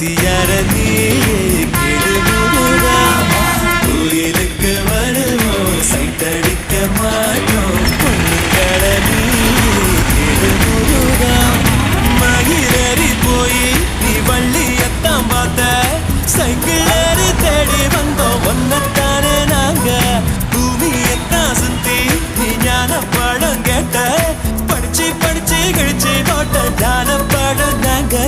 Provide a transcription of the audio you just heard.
வாத்தியார நீயே கேடு முருகா கோயிலுக்கு வருவோம் சைட்டடிக்க மாட்டோம் பொண்ணுங்கள நீயே கேடு முருகா மகிழறி போய் நீ வள்ளியத்தான் பார்த்த சைக்கிள் ஏறி தேடி வந்தோம் ஒன்னத்தானே நாங்க பூமியத்தான் சுத்தி நீ ஞான படம் கேட்ட படிச்சு படிச்சு கழிச்சு போட்ட ஞான படம் நாங்க